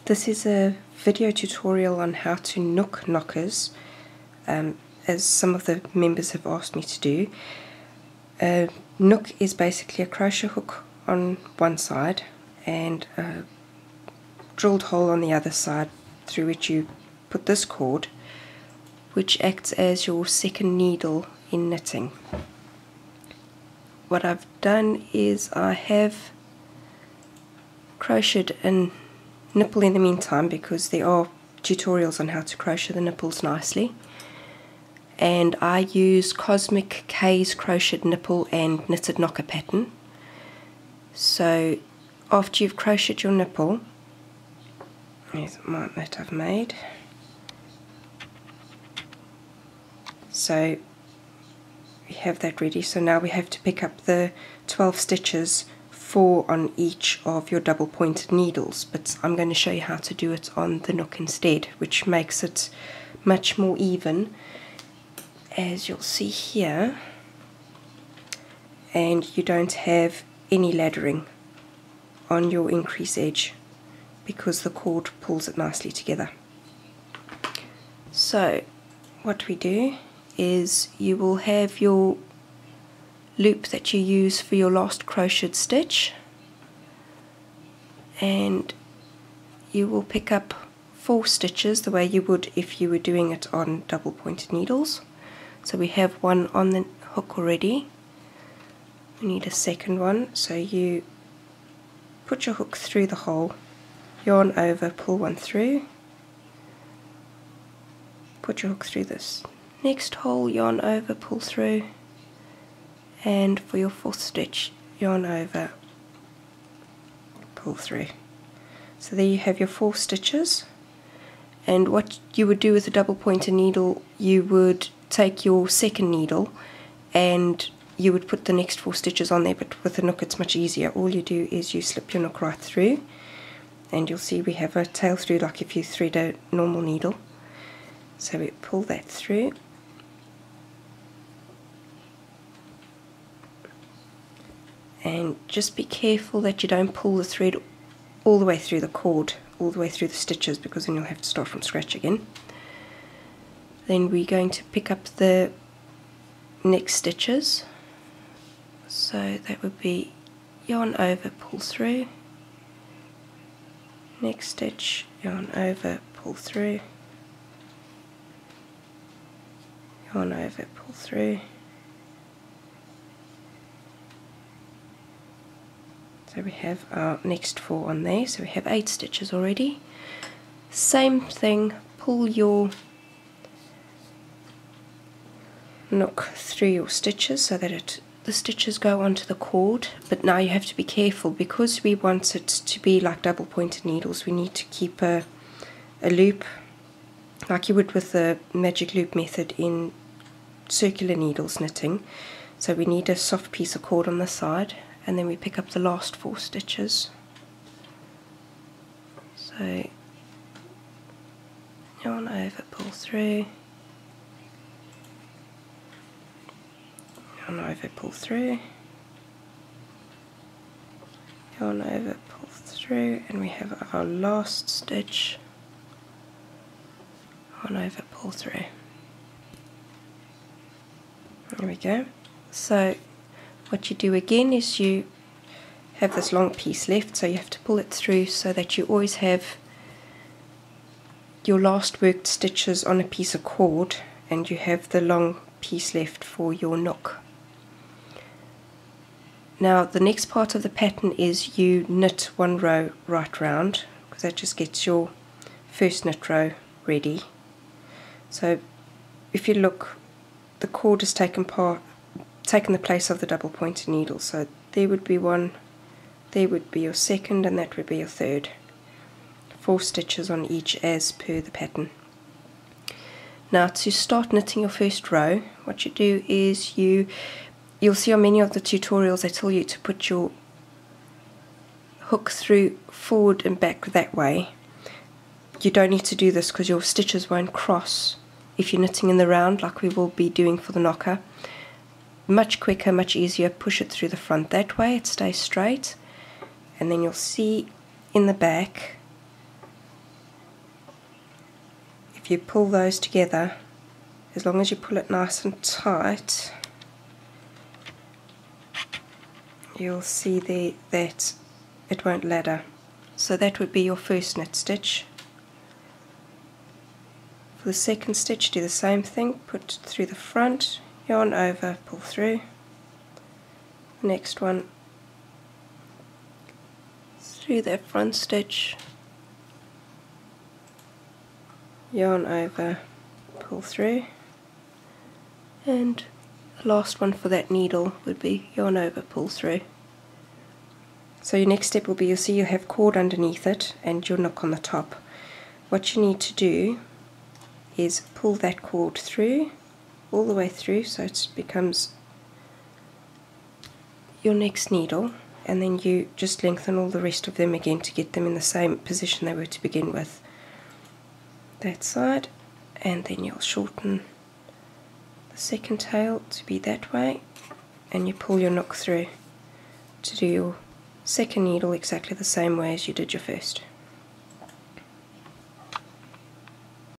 This is a video tutorial on how to knook knockers, as some of the members have asked me to do. Knook is basically a crochet hook on one side and a drilled hole on the other side through which you put this cord, which acts as your second needle in knitting. What I've done is I have crocheted a nipple in the meantime, because there are tutorials on how to crochet the nipples nicely, and I use Cosmic K's crocheted nipple and knitted knocker pattern. So after you've crocheted your nipple, here's a mark that I've made. So we have that ready. So now we have to pick up the 12 stitches, 4 on each of your double pointed needles, but I'm going to show you how to do it on the knook instead, which makes it much more even, as you'll see here, and you don't have any laddering on your increase edge because the cord pulls it nicely together. So what we do is you will have your loop that you use for your last crocheted stitch, and you will pick up 4 stitches the way you would if you were doing it on double pointed needles. So we have one on the hook already. We need a second one, so you put your hook through the hole, yarn over, pull one through, put your hook through this next hole, yarn over, pull through, and for your 4th stitch, yarn over, pull through. So there you have your 4 stitches. And what you would do with a double pointed needle, you would take your second needle and you would put the next 4 stitches on there, but with a knook it's much easier. All you do is you slip your knook right through, and you'll see we have a tail through like if you thread a normal needle. So we pull that through, and just be careful that you don't pull the thread all the way through the cord, all the way through the stitches, because then you'll have to start from scratch again. Then we're going to pick up the next stitches, so that would be yarn over, pull through, next stitch, yarn over, pull through, yarn over, pull through. So we have our next 4 on there, so we have 8 stitches already. Same thing, pull your knook through your stitches so that the stitches go onto the cord, but now you have to be careful because we want it to be like double pointed needles. We need to keep a loop like you would with the magic loop method in circular needles knitting. So we need a soft piece of cord on the side, and then we pick up the last 4 stitches. So yarn over, pull through, yarn over, pull through, yarn over, pull through, and we have our last stitch, yarn over, pull through. There we go. So what you do again is you have this long piece left, so you have to pull it through so that you always have your last worked stitches on a piece of cord, and you have the long piece left for your knook. Now the next part of the pattern is you knit 1 row right round, because that just gets your first knit row ready. So if you look, the cord has taken the place of the double pointed needle, so there would be 1, there would be your second, and that would be your third. 4 stitches on each as per the pattern. Now to start knitting your first row, what you do is you'll see on many of the tutorials they tell you to put your hook through forward and back that way. You don't need to do this because your stitches won't cross if you're knitting in the round like we will be doing for the knocker. Much quicker, much easier, push it through the front that way, it stays straight, and then you'll see in the back if you pull those together, as long as you pull it nice and tight, you'll see there that it won't ladder. So that would be your first knit stitch. For the second stitch, do the same thing, put through the front, yarn over, pull through. The next one, through that front stitch, yarn over, pull through, and the last one for that needle would be yarn over, pull through. So your next step will be, you'll see you have cord underneath it and your knook on the top. What you need to do is pull that cord through, all the way through, so it becomes your next needle, and then you just lengthen all the rest of them again to get them in the same position they were to begin with. That side, and then you'll shorten the second tail to be that way, and you pull your knook through to do your second needle exactly the same way as you did your first.